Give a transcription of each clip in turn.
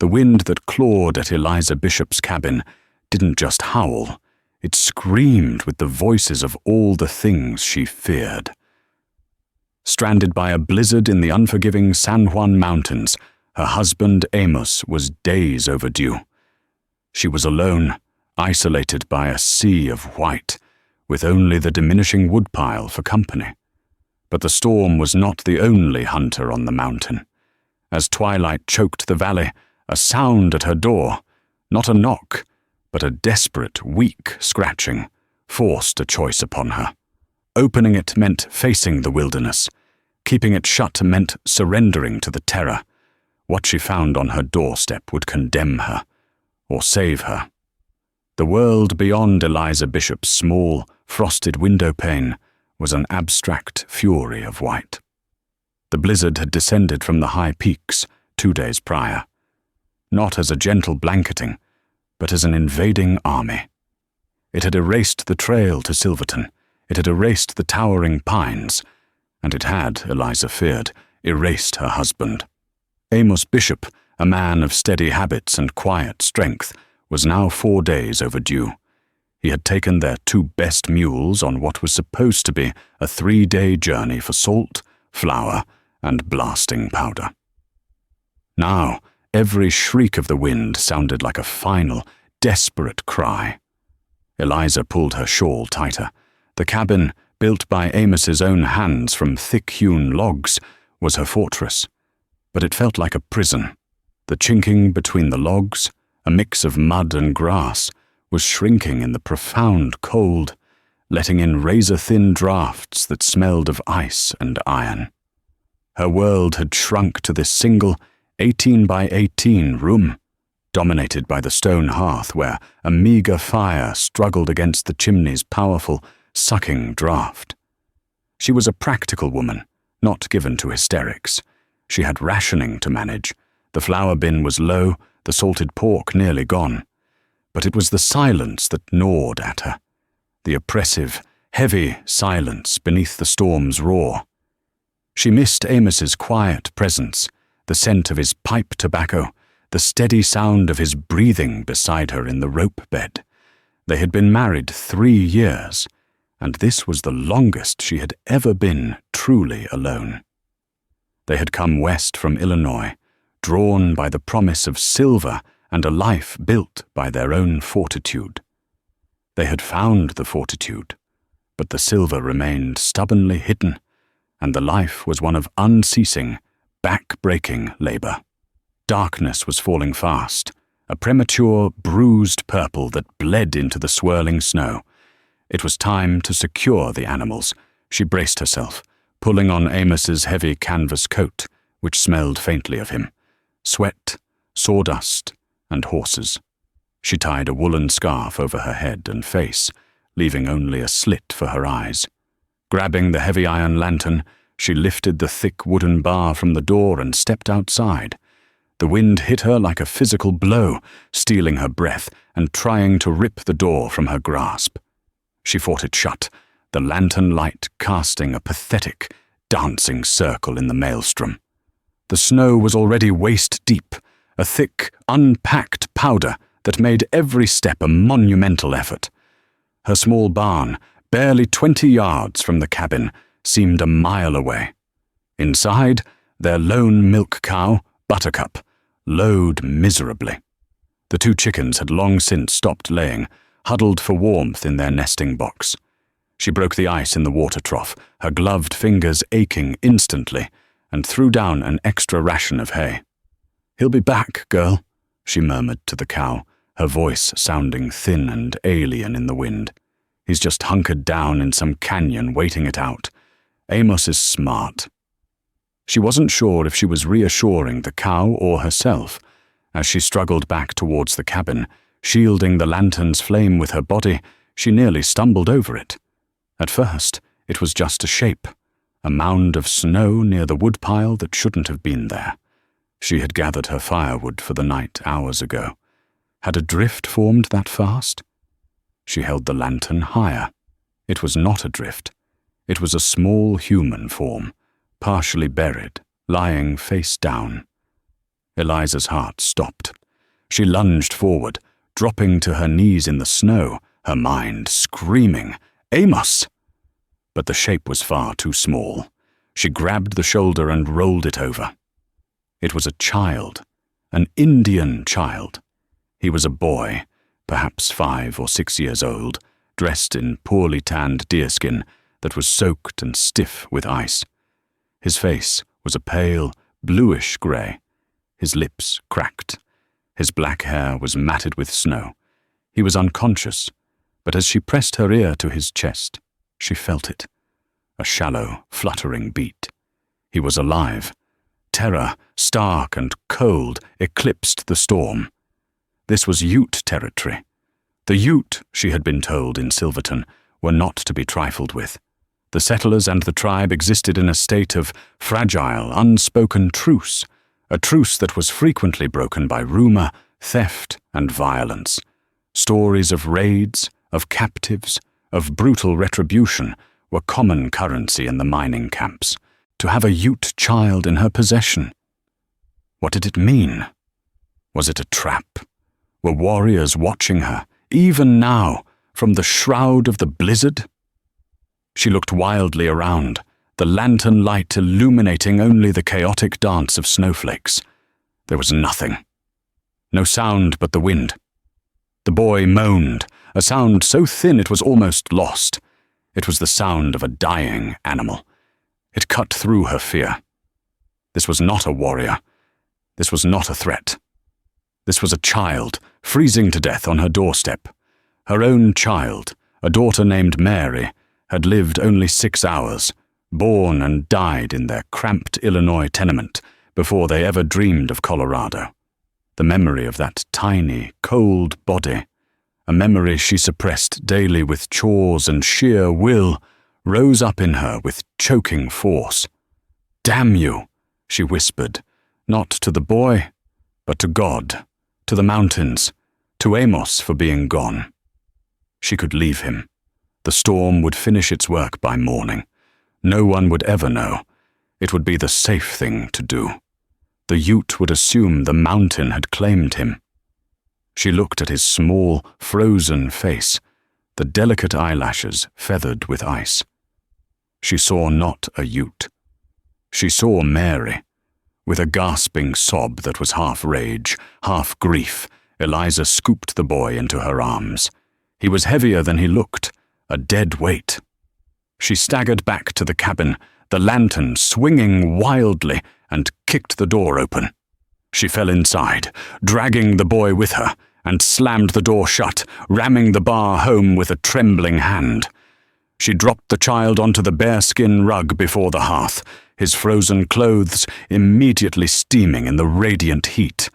The wind that clawed at Eliza Bishop's cabin didn't just howl, it screamed with the voices of all the things she feared. Stranded by a blizzard in the unforgiving San Juan Mountains, her husband Amos was days overdue. She was alone, isolated by a sea of white, with only the diminishing woodpile for company. But the storm was not the only hunter on the mountain. As twilight choked the valley, a sound at her door, not a knock, but a desperate, weak scratching, forced a choice upon her. Opening it meant facing the wilderness. Keeping it shut meant surrendering to the terror. What she found on her doorstep would condemn her, or save her. The world beyond Eliza Bishop's small, frosted window pane was an abstract fury of white. The blizzard had descended from the high peaks 2 days prior, not as a gentle blanketing, but as an invading army. It had erased the trail to Silverton, it had erased the towering pines, and it had, Eliza feared, erased her husband. Amos Bishop, a man of steady habits and quiet strength, was now 4 days overdue. He had taken their 2 best mules on what was supposed to be a 3-day journey for salt, flour, and blasting powder. Now, every shriek of the wind sounded like a final, desperate cry. Eliza pulled her shawl tighter. The cabin, built by Amos's own hands from thick-hewn logs, was her fortress. But it felt like a prison. The chinking between the logs, a mix of mud and grass, was shrinking in the profound cold, letting in razor-thin draughts that smelled of ice and iron. Her world had shrunk to this single 18 by 18 room, dominated by the stone hearth where a meager fire struggled against the chimney's powerful, sucking draught. She was a practical woman, not given to hysterics. She had rationing to manage. The flour bin was low, the salted pork nearly gone. But it was the silence that gnawed at her, the oppressive, heavy silence beneath the storm's roar. She missed Amos's quiet presence, the scent of his pipe tobacco, the steady sound of his breathing beside her in the rope bed. They had been married 3 years, and this was the longest she had ever been truly alone. They had come west from Illinois, drawn by the promise of silver and a life built by their own fortitude. They had found the fortitude, but the silver remained stubbornly hidden, and the life was one of unceasing, back-breaking labor. Darkness was falling fast, a premature, bruised purple that bled into the swirling snow. It was time to secure the animals. She braced herself, pulling on Amos's heavy canvas coat, which smelled faintly of him. Sweat, sawdust, and horses. She tied a woolen scarf over her head and face, leaving only a slit for her eyes. Grabbing the heavy iron lantern, she lifted the thick wooden bar from the door and stepped outside. The wind hit her like a physical blow, stealing her breath and trying to rip the door from her grasp. She fought it shut, the lantern light casting a pathetic, dancing circle in the maelstrom. The snow was already waist-deep, a thick, unpacked powder that made every step a monumental effort. Her small barn, barely 20 yards from the cabin, seemed a mile away. Inside, their lone milk cow, Buttercup, lowed miserably. The 2 chickens had long since stopped laying, huddled for warmth in their nesting box. She broke the ice in the water trough, her gloved fingers aching instantly, and threw down an extra ration of hay. "He'll be back, girl," she murmured to the cow, her voice sounding thin and alien in the wind. "He's just hunkered down in some canyon waiting it out. Amos is smart." She wasn't sure if she was reassuring the cow or herself. As she struggled back towards the cabin, shielding the lantern's flame with her body, she nearly stumbled over it. At first, it was just a shape, a mound of snow near the woodpile that shouldn't have been there. She had gathered her firewood for the night hours ago. Had a drift formed that fast? She held the lantern higher. It was not a drift. It was a small human form, partially buried, lying face down. Eliza's heart stopped. She lunged forward, dropping to her knees in the snow, her mind screaming, "Amos!" But the shape was far too small. She grabbed the shoulder and rolled it over. It was a child, an Indian child. He was a boy, perhaps 5 or 6 years old, dressed in poorly tanned deerskin that was soaked and stiff with ice. His face was a pale, bluish grey. His lips cracked. His black hair was matted with snow. He was unconscious, but as she pressed her ear to his chest, she felt it. A shallow, fluttering beat. He was alive. Terror, stark and cold, eclipsed the storm. This was Ute territory. The Ute, she had been told in Silverton, were not to be trifled with. The settlers and the tribe existed in a state of fragile, unspoken truce, a truce that was frequently broken by rumor, theft, and violence. Stories of raids, of captives, of brutal retribution were common currency in the mining camps. To have a Ute child in her possession. What did it mean? Was it a trap? Were warriors watching her, even now, from the shroud of the blizzard? She looked wildly around, the lantern light illuminating only the chaotic dance of snowflakes. There was nothing. No sound but the wind. The boy moaned, a sound so thin it was almost lost. It was the sound of a dying animal. It cut through her fear. This was not a warrior. This was not a threat. This was a child, freezing to death on her doorstep. Her own child, a daughter named Mary, had lived only 6 hours, born and died in their cramped Illinois tenement before they ever dreamed of Colorado. The memory of that tiny, cold body, a memory she suppressed daily with chores and sheer will, rose up in her with choking force. "Damn you," she whispered, not to the boy, but to God, to the mountains, to Amos for being gone. She could leave him. The storm would finish its work by morning. No one would ever know. It would be the safe thing to do. The Ute would assume the mountain had claimed him. She looked at his small, frozen face, the delicate eyelashes feathered with ice. She saw not a Ute. She saw Mary. With a gasping sob that was half rage, half grief, Eliza scooped the boy into her arms. He was heavier than he looked, a dead weight. She staggered back to the cabin, the lantern swinging wildly, and kicked the door open. She fell inside, dragging the boy with her, and slammed the door shut, ramming the bar home with a trembling hand. She dropped the child onto the bearskin rug before the hearth, his frozen clothes immediately steaming in the radiant heat.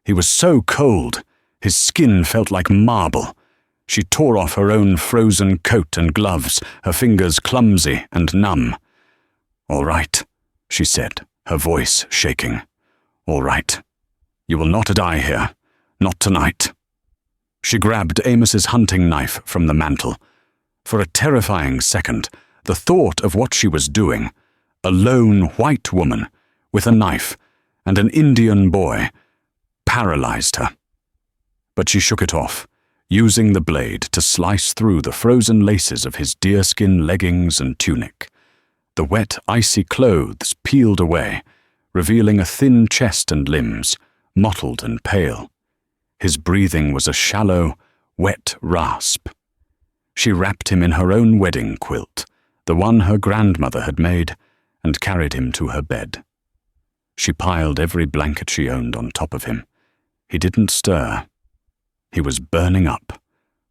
He was so cold, his skin felt like marble. She tore off her own frozen coat and gloves, her fingers clumsy and numb. "All right," she said, her voice shaking. "All right. You will not die here. Not tonight." She grabbed Amos's hunting knife from the mantel. For a terrifying second, the thought of what she was doing, a lone white woman with a knife and an Indian boy, paralyzed her. But she shook it off, using the blade to slice through the frozen laces of his deerskin leggings and tunic. The wet, icy clothes peeled away, revealing a thin chest and limbs, mottled and pale. His breathing was a shallow, wet rasp. She wrapped him in her own wedding quilt, the one her grandmother had made, and carried him to her bed. She piled every blanket she owned on top of him. He didn't stir. He was burning up.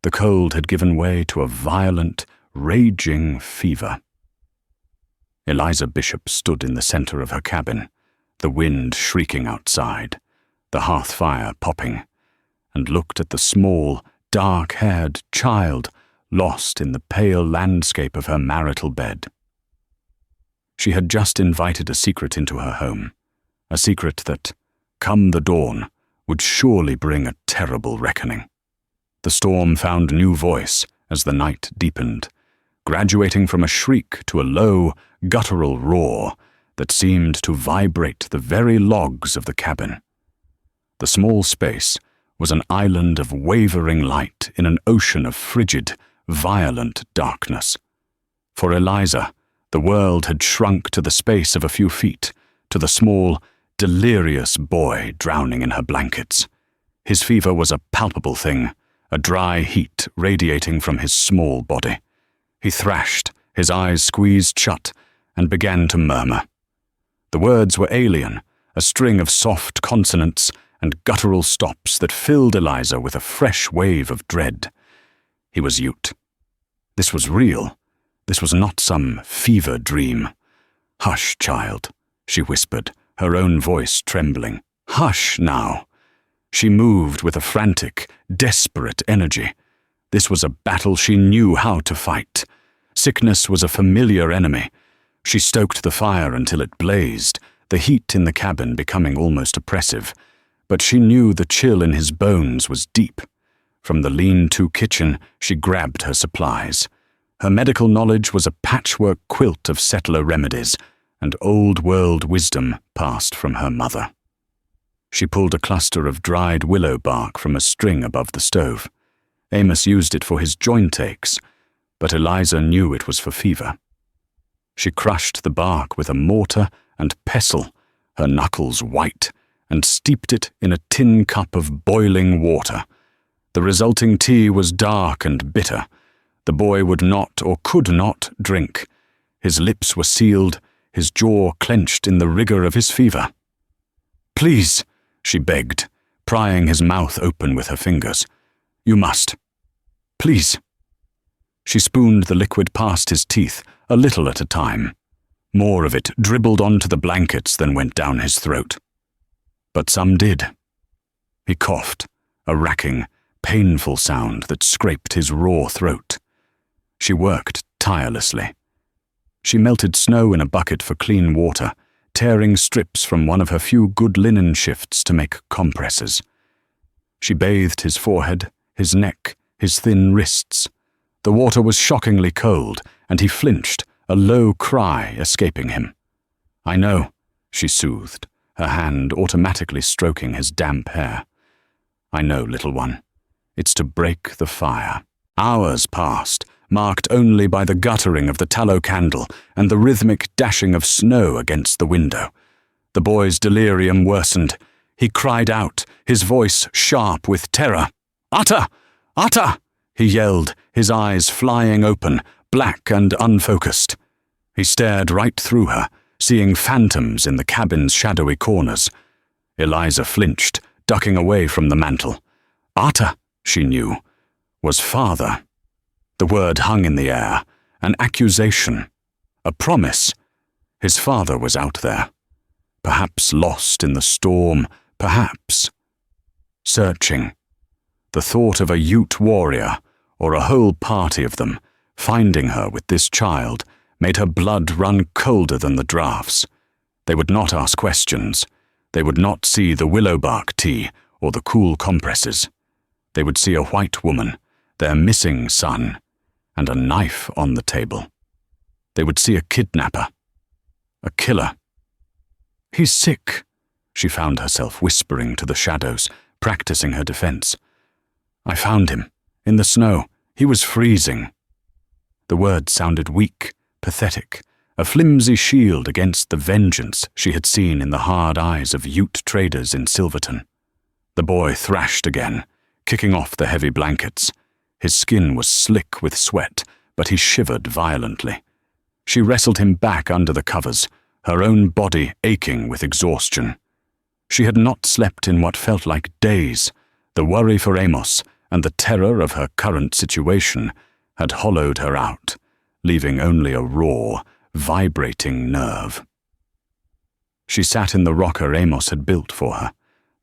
The cold had given way to a violent, raging fever. Eliza Bishop stood in the center of her cabin, the wind shrieking outside, the hearth fire popping, and looked at the small, dark-haired child lost in the pale landscape of her marital bed. She had just invited a secret into her home, a secret that, come the dawn, would surely bring a terrible reckoning. The storm found new voice as the night deepened, graduating from a shriek to a low, guttural roar that seemed to vibrate the very logs of the cabin. The small space was an island of wavering light in an ocean of frigid, violent darkness. For Eliza, the world had shrunk to the space of a few feet, to the small, delirious boy drowning in her blankets. His fever was a palpable thing, a dry heat radiating from his small body. He thrashed, his eyes squeezed shut, and began to murmur. The words were alien, a string of soft consonants and guttural stops that filled Eliza with a fresh wave of dread. He was Ute. This was real. This was not some fever dream. "Hush, child," she whispered, her own voice trembling. "Hush now." She moved with a frantic, desperate energy. This was a battle she knew how to fight. Sickness was a familiar enemy. She stoked the fire until it blazed, the heat in the cabin becoming almost oppressive. But she knew the chill in his bones was deep. From the lean-to kitchen, she grabbed her supplies. Her medical knowledge was a patchwork quilt of settler remedies, and old-world wisdom passed from her mother. She pulled a cluster of dried willow bark from a string above the stove. Amos used it for his joint aches, but Eliza knew it was for fever. She crushed the bark with a mortar and pestle, her knuckles white, and steeped it in a tin cup of boiling water. The resulting tea was dark and bitter. The boy would not or could not drink. His lips were sealed, his jaw clenched in the rigor of his fever. "Please," she begged, prying his mouth open with her fingers. "You must. Please." She spooned the liquid past his teeth, a little at a time. More of it dribbled onto the blankets than went down his throat. But some did. He coughed, a racking, painful sound that scraped his raw throat. She worked tirelessly. She melted snow in a bucket for clean water, tearing strips from one of her few good linen shifts to make compresses. She bathed his forehead, his neck, his thin wrists. The water was shockingly cold, and he flinched, a low cry escaping him. "I know," she soothed, her hand automatically stroking his damp hair. "I know, little one. It's to break the fire." Hours passed, marked only by the guttering of the tallow candle and the rhythmic dashing of snow against the window. The boy's delirium worsened. He cried out, his voice sharp with terror. "Utter! Utter!" he yelled, his eyes flying open, black and unfocused. He stared right through her, seeing phantoms in the cabin's shadowy corners. Eliza flinched, ducking away from the mantel. Utter, she knew, was father. The word hung in the air, an accusation, a promise. His father was out there, perhaps lost in the storm, perhaps searching. The thought of a Ute warrior, or a whole party of them, finding her with this child, made her blood run colder than the drafts. They would not ask questions. They would not see the willow bark tea or the cool compresses. They would see a white woman, their missing son, and a knife on the table. They would see a kidnapper, a killer. "He's sick," she found herself whispering to the shadows, practicing her defense. "I found him, in the snow. He was freezing." The words sounded weak, pathetic, a flimsy shield against the vengeance she had seen in the hard eyes of Ute traders in Silverton. The boy thrashed again, kicking off the heavy blankets. His skin was slick with sweat, but he shivered violently. She wrestled him back under the covers, her own body aching with exhaustion. She had not slept in what felt like days. The worry for Amos and the terror of her current situation had hollowed her out, leaving only a raw, vibrating nerve. She sat in the rocker Amos had built for her,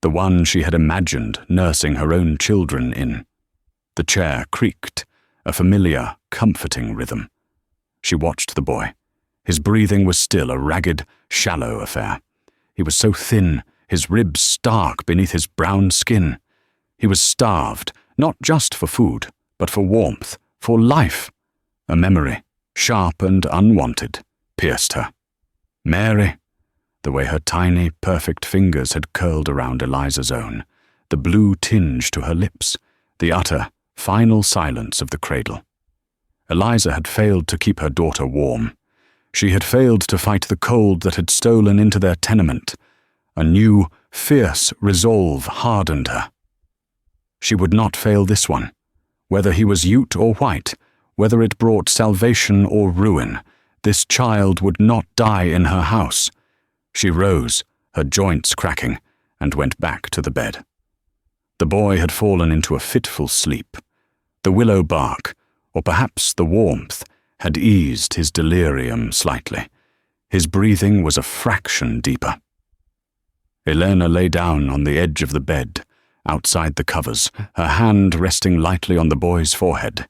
the one she had imagined nursing her own children in. The chair creaked, a familiar, comforting rhythm. She watched the boy. His breathing was still a ragged, shallow affair. He was so thin, his ribs stark beneath his brown skin. He was starved, not just for food, but for warmth, for life. A memory, sharp and unwanted, pierced her. Mary, the way her tiny, perfect fingers had curled around Eliza's own, the blue tinge to her lips, the utter, final silence of the cradle. Eliza had failed to keep her daughter warm. She had failed to fight the cold that had stolen into their tenement. A new, fierce resolve hardened her. She would not fail this one. Whether he was Ute or white, whether it brought salvation or ruin, this child would not die in her house. She rose, her joints cracking, and went back to the bed. The boy had fallen into a fitful sleep. The willow bark, or perhaps the warmth, had eased his delirium slightly. His breathing was a fraction deeper. Elena lay down on the edge of the bed, outside the covers, her hand resting lightly on the boy's forehead.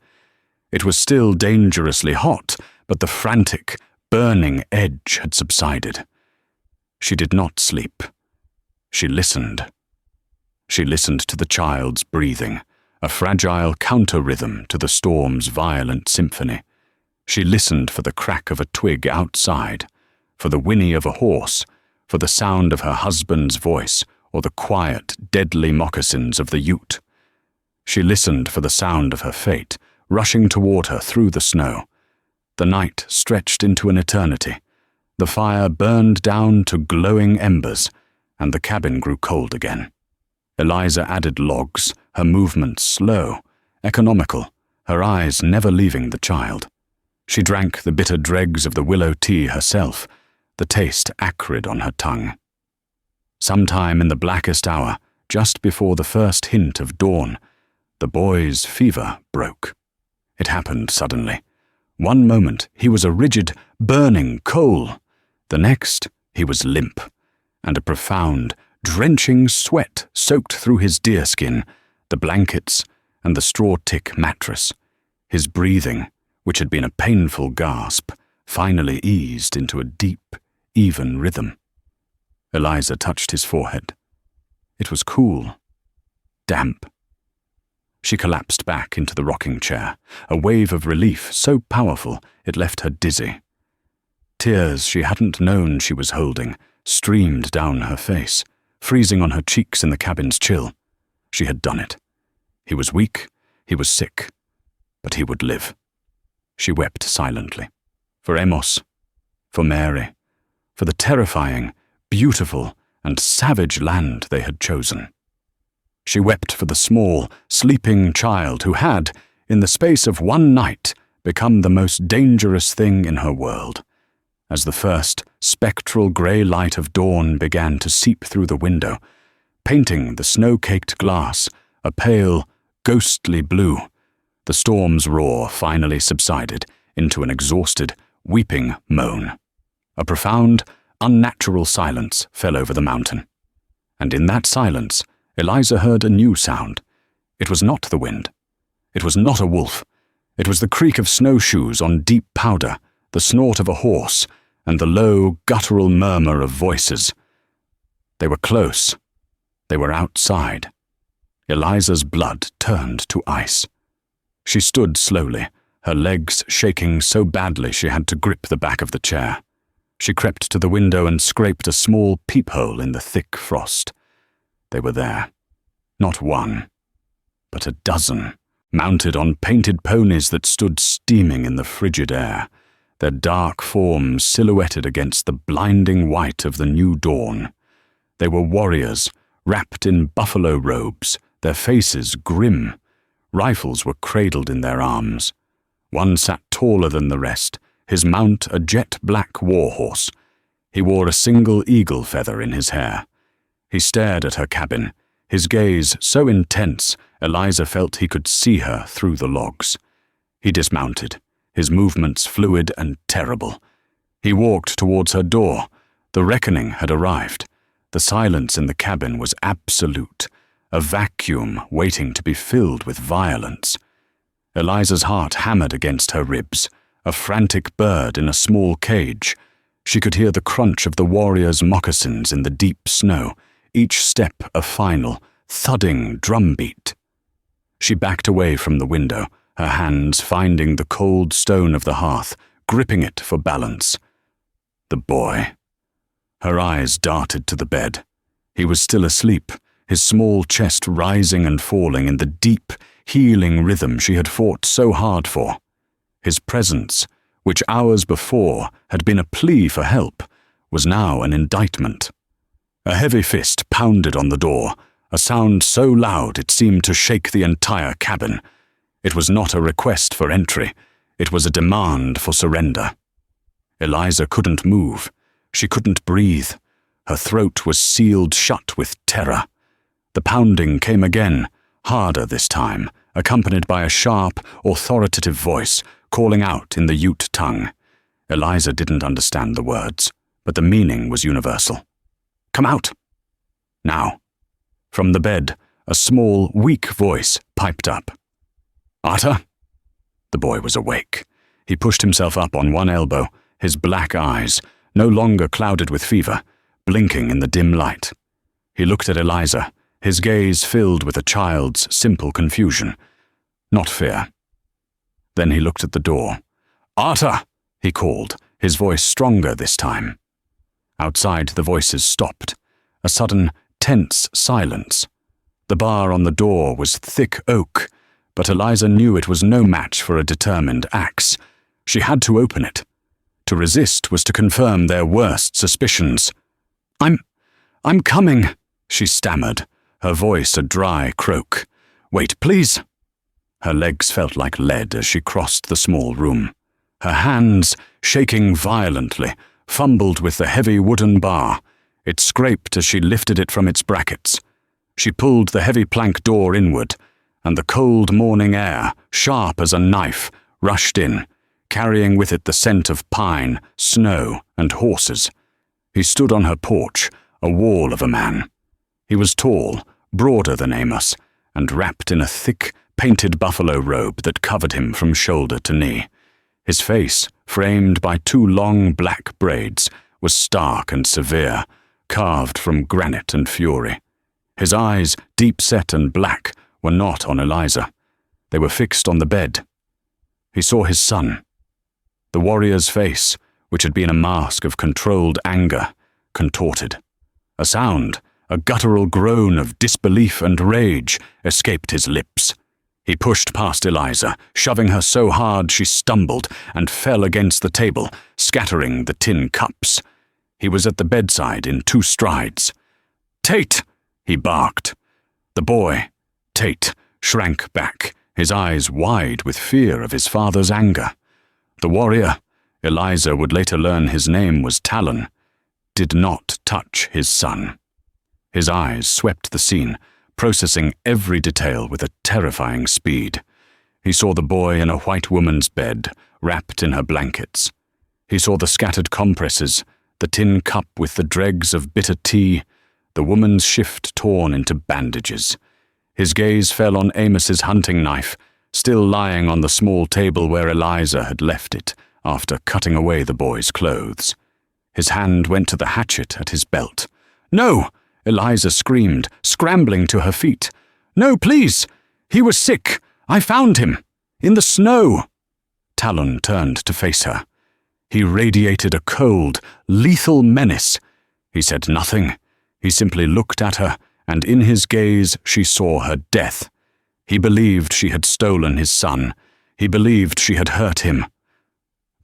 It was still dangerously hot, but the frantic, burning edge had subsided. She did not sleep. She listened. She listened to the child's breathing, a fragile counter-rhythm to the storm's violent symphony. She listened for the crack of a twig outside, for the whinny of a horse, for the sound of her husband's voice, or the quiet, deadly moccasins of the Ute. She listened for the sound of her fate, rushing toward her through the snow. The night stretched into an eternity. The fire burned down to glowing embers, and the cabin grew cold again. Eliza added logs, her movements slow, economical, her eyes never leaving the child. She drank the bitter dregs of the willow tea herself, the taste acrid on her tongue. Sometime in the blackest hour, just before the first hint of dawn, the boy's fever broke. It happened suddenly. One moment he was a rigid, burning coal. The next he was limp, and a profound, drenching sweat soaked through his deerskin, the blankets, and the straw-tick mattress. His breathing, which had been a painful gasp, finally eased into a deep, even rhythm. Eliza touched his forehead. It was cool, damp. She collapsed back into the rocking chair, a wave of relief so powerful it left her dizzy. Tears she hadn't known she was holding streamed down her face, freezing on her cheeks in the cabin's chill. She had done it. He was weak, he was sick, but he would live. She wept silently. For Amos, for Mary, for the terrifying, beautiful, and savage land they had chosen. She wept for the small, sleeping child who had, in the space of one night, become the most dangerous thing in her world. As the first spectral grey light of dawn began to seep through the window, painting the snow-caked glass a pale, ghostly blue, the storm's roar finally subsided into an exhausted, weeping moan. A profound, unnatural silence fell over the mountain. And in that silence, Eliza heard a new sound. It was not the wind. It was not a wolf. It was the creak of snowshoes on deep powder, the snort of a horse, and the low, guttural murmur of voices. They were close. They were outside. Eliza's blood turned to ice. She stood slowly, her legs shaking so badly she had to grip the back of the chair. She crept to the window and scraped a small peephole in the thick frost. They were there. Not one, but a dozen, mounted on painted ponies that stood steaming in the frigid air, their dark forms silhouetted against the blinding white of the new dawn. They were warriors, wrapped in buffalo robes, their faces grim. Rifles were cradled in their arms. One sat taller than the rest, his mount a jet-black warhorse. He wore a single eagle feather in his hair. He stared at her cabin, his gaze so intense Eliza felt he could see her through the logs. He dismounted, his movements fluid and terrible. He walked towards her door. The reckoning had arrived. The silence in the cabin was absolute, a vacuum waiting to be filled with violence. Eliza's heart hammered against her ribs, a frantic bird in a small cage. She could hear the crunch of the warrior's moccasins in the deep snow, each step a final, thudding drumbeat. She backed away from the window, her hands finding the cold stone of the hearth, gripping it for balance. The boy. Her eyes darted to the bed. He was still asleep, his small chest rising and falling in the deep, healing rhythm she had fought so hard for. His presence, which hours before had been a plea for help, was now an indictment. A heavy fist pounded on the door, a sound so loud it seemed to shake the entire cabin. It was not a request for entry, it was a demand for surrender. Eliza couldn't move. She couldn't breathe. Her throat was sealed shut with terror. The pounding came again, harder this time, accompanied by a sharp, authoritative voice calling out in the Ute tongue. Eliza didn't understand the words, but the meaning was universal. "Come out!" Now. From the bed, a small, weak voice piped up. "Arta?" The boy was awake. He pushed himself up on one elbow, his black eyes, no longer clouded with fever, blinking in the dim light. He looked at Eliza, his gaze filled with a child's simple confusion, not fear. Then he looked at the door. "Arta!" he called, his voice stronger this time. Outside, the voices stopped. A sudden, tense silence. The bar on the door was thick oak, but Eliza knew it was no match for a determined axe. She had to open it. To resist was to confirm their worst suspicions. I'm coming," she stammered, her voice a dry croak. "Wait, please." Her legs felt like lead as she crossed the small room. Her hands, shaking violently, fumbled with the heavy wooden bar. It scraped as she lifted it from its brackets. She pulled the heavy plank door inward, and the cold morning air, sharp as a knife, rushed in, carrying with it the scent of pine, snow, and horses. He stood on her porch, a wall of a man. He was tall, broader than Amos, and wrapped in a thick, painted buffalo robe that covered him from shoulder to knee. His face, framed by two long black braids, was stark and severe, carved from granite and fury. His eyes, deep-set and black, were not on Eliza. They were fixed on the bed. He saw his son. The warrior's face, which had been a mask of controlled anger, contorted. A sound, a guttural groan of disbelief and rage, escaped his lips. He pushed past Eliza, shoving her so hard she stumbled and fell against the table, scattering the tin cups. He was at the bedside in 2 strides. "Tate!" he barked. The boy, Tate, shrank back, his eyes wide with fear of his father's anger. The warrior, Eliza would later learn his name was Talon, did not touch his son. His eyes swept the scene, processing every detail with a terrifying speed. He saw the boy in a white woman's bed, wrapped in her blankets. He saw the scattered compresses, the tin cup with the dregs of bitter tea, the woman's shift torn into bandages. His gaze fell on Amos's hunting knife, still lying on the small table where Eliza had left it after cutting away the boy's clothes. His hand went to the hatchet at his belt. "No!" Eliza screamed, scrambling to her feet. "No, please! He was sick! I found him! In the snow!" Talon turned to face her. He radiated a cold, lethal menace. He said nothing. He simply looked at her, and in his gaze she saw her death. He believed she had stolen his son. He believed she had hurt him.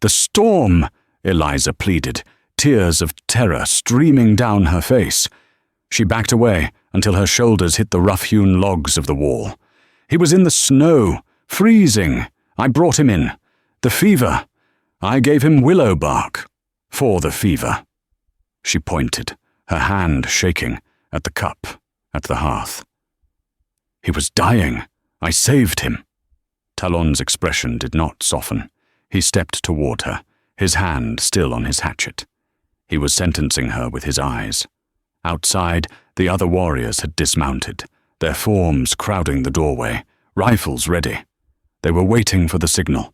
"The storm!" Eliza pleaded, tears of terror streaming down her face. She backed away until her shoulders hit the rough-hewn logs of the wall. "He was in the snow, freezing. I brought him in. The fever. I gave him willow bark. For the fever." She pointed, her hand shaking, at the cup, at the hearth. "He was dying. I saved him." Talon's expression did not soften. He stepped toward her, his hand still on his hatchet. He was sentencing her with his eyes. Outside, the other warriors had dismounted, their forms crowding the doorway, rifles ready. They were waiting for the signal.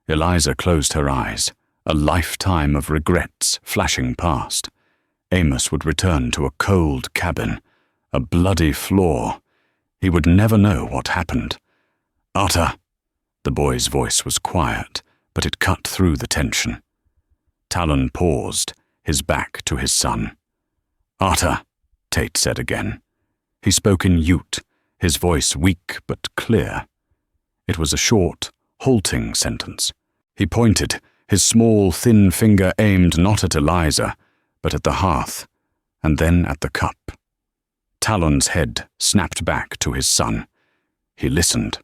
Eliza closed her eyes, a lifetime of regrets flashing past. Amos would return to a cold cabin, a bloody floor. He would never know what happened. "Arta!" The boy's voice was quiet, but it cut through the tension. Talon paused, his back to his son. "Arta," Tate said again. He spoke in Ute, his voice weak but clear. It was a short, halting sentence. He pointed, his small, thin finger aimed not at Eliza, but at the hearth, and then at the cup. Talon's head snapped back to his son. He listened.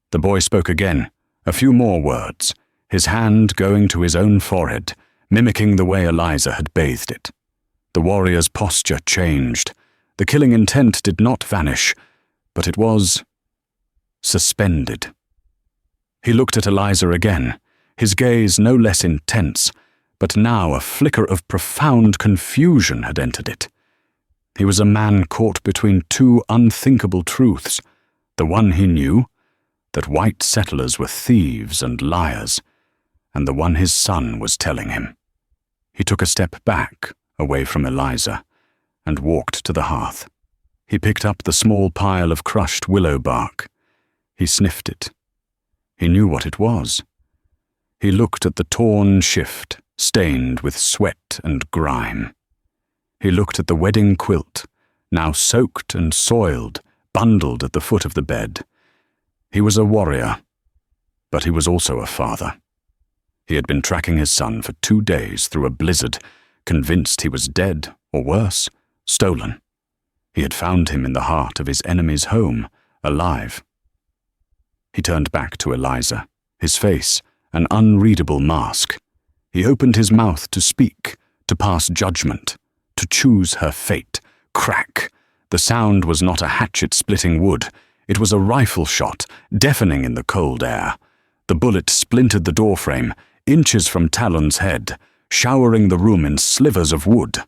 The boy spoke again, a few more words, his hand going to his own forehead, mimicking the way Eliza had bathed it. The warrior's posture changed. The killing intent did not vanish, but it was suspended. He looked at Eliza again, his gaze no less intense, but now a flicker of profound confusion had entered it. He was a man caught between two unthinkable truths. The one he knew, that white settlers were thieves and liars, and the one his son was telling him. He took a step back, away from Eliza, and walked to the hearth. He picked up the small pile of crushed willow bark. He sniffed it. He knew what it was. He looked at the torn shift, stained with sweat and grime. He looked at the wedding quilt, now soaked and soiled, bundled at the foot of the bed. He was a warrior, but he was also a father. He had been tracking his son for 2 days through a blizzard, convinced he was dead, or worse, stolen. He had found him in the heart of his enemy's home, alive. He turned back to Eliza, his face an unreadable mask. He opened his mouth to speak, to pass judgment, to choose her fate. Crack! The sound was not a hatchet-splitting wood. It was a rifle shot, deafening in the cold air. The bullet splintered the doorframe, inches from Talon's head, showering the room in slivers of wood.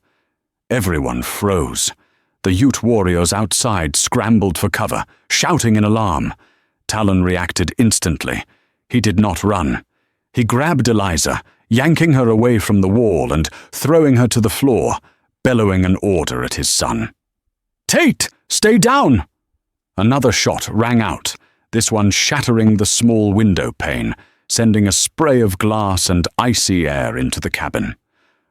Everyone froze. The Ute warriors outside scrambled for cover, shouting in alarm. Talon reacted instantly. He did not run. He grabbed Eliza, yanking her away from the wall and throwing her to the floor, bellowing an order at his son. "Tate, stay down!" Another shot rang out, this one shattering the small window pane, sending a spray of glass and icy air into the cabin.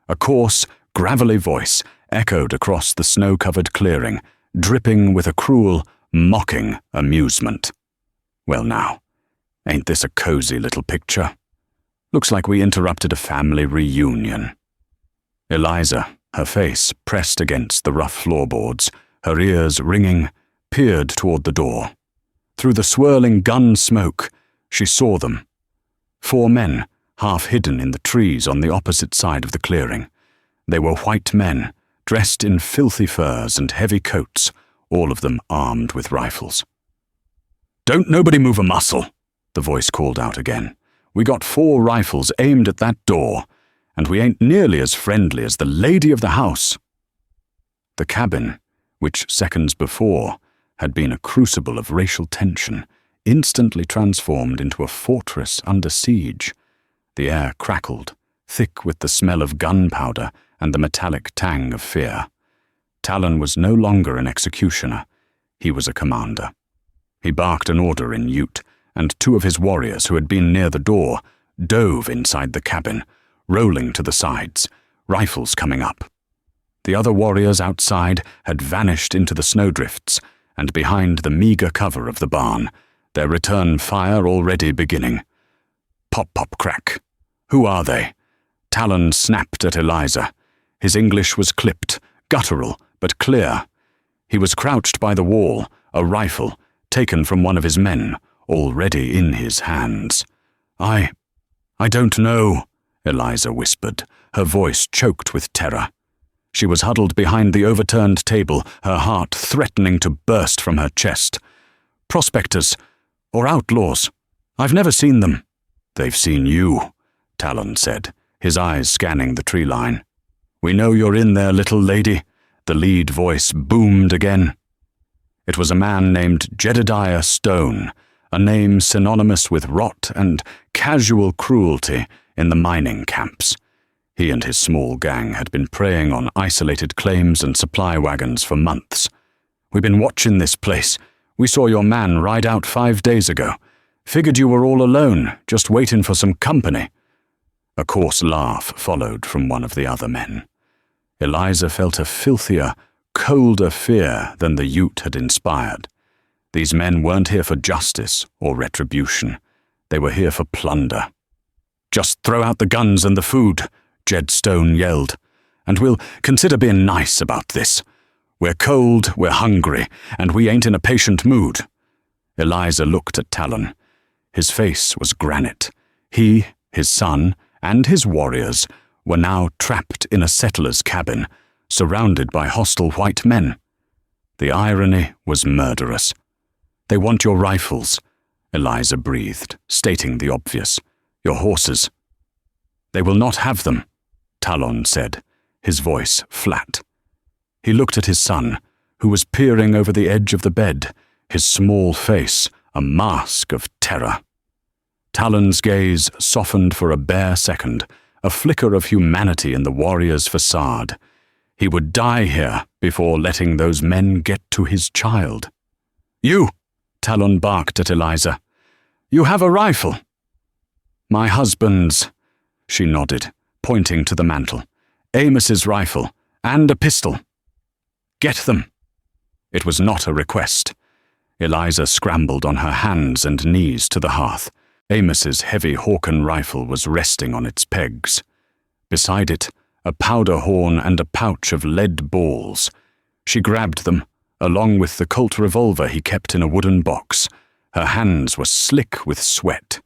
A coarse, gravelly voice echoed across the snow-covered clearing, dripping with a cruel, mocking amusement. "Well now, ain't this a cozy little picture? Looks like we interrupted a family reunion." Eliza, her face pressed against the rough floorboards, her ears ringing, peered toward the door. Through the swirling gun smoke, she saw them. 4 men, half hidden in the trees on the opposite side of the clearing. They were white men, dressed in filthy furs and heavy coats, all of them armed with rifles. "Don't nobody move a muscle," the voice called out again. "We got 4 rifles aimed at that door, and we ain't nearly as friendly as the lady of the house." The cabin, which seconds before had been a crucible of racial tension, instantly transformed into a fortress under siege. The air crackled, thick with the smell of gunpowder and the metallic tang of fear. Talon was no longer an executioner. He was a commander. He barked an order in Ute, and 2 of his warriors who had been near the door dove inside the cabin, rolling to the sides, rifles coming up. The other warriors outside had vanished into the snowdrifts, and behind the meager cover of the barn, their return fire already beginning. Pop, pop, crack. "Who are they?" Talon snapped at Eliza. His English was clipped, guttural, but clear. He was crouched by the wall, a rifle, taken from one of his men, already in his hands. I don't know," Eliza whispered, her voice choked with terror. She was huddled behind the overturned table, her heart threatening to burst from her chest. "Prospectors, or outlaws. I've never seen them." "They've seen you," Talon said, his eyes scanning the tree line. "We know you're in there, little lady," the lead voice boomed again. It was a man named Jedediah Stone, a name synonymous with rot and casual cruelty in the mining camps. He and his small gang had been preying on isolated claims and supply wagons for months. "We've been watching this place. We saw your man ride out 5 days ago. Figured you were all alone, just waiting for some company." A coarse laugh followed from one of the other men. Eliza felt a filthier, colder fear than the Ute had inspired. These men weren't here for justice or retribution. They were here for plunder. "Just throw out the guns and the food," Jed Stone yelled, "and we'll consider being nice about this. We're cold, we're hungry, and we ain't in a patient mood." Eliza looked at Talon. His face was granite. He, his son, and his warriors were now trapped in a settler's cabin, surrounded by hostile white men. The irony was murderous. "They want your rifles," Eliza breathed, stating the obvious. "Your horses." "They will not have them," Talon said, his voice flat. He looked at his son, who was peering over the edge of the bed, his small face a mask of terror. Talon's gaze softened for a bare second, a flicker of humanity in the warrior's facade. He would die here before letting those men get to his child. "You!" Talon barked at Eliza. "You have a rifle." "My husband's," she nodded, pointing to the mantel. "Amos's rifle, and a pistol." "Get them." It was not a request. Eliza scrambled on her hands and knees to the hearth. Amos's heavy Hawken rifle was resting on its pegs. Beside it, a powder horn and a pouch of lead balls. She grabbed them, along with the Colt revolver he kept in a wooden box. Her hands were slick with sweat.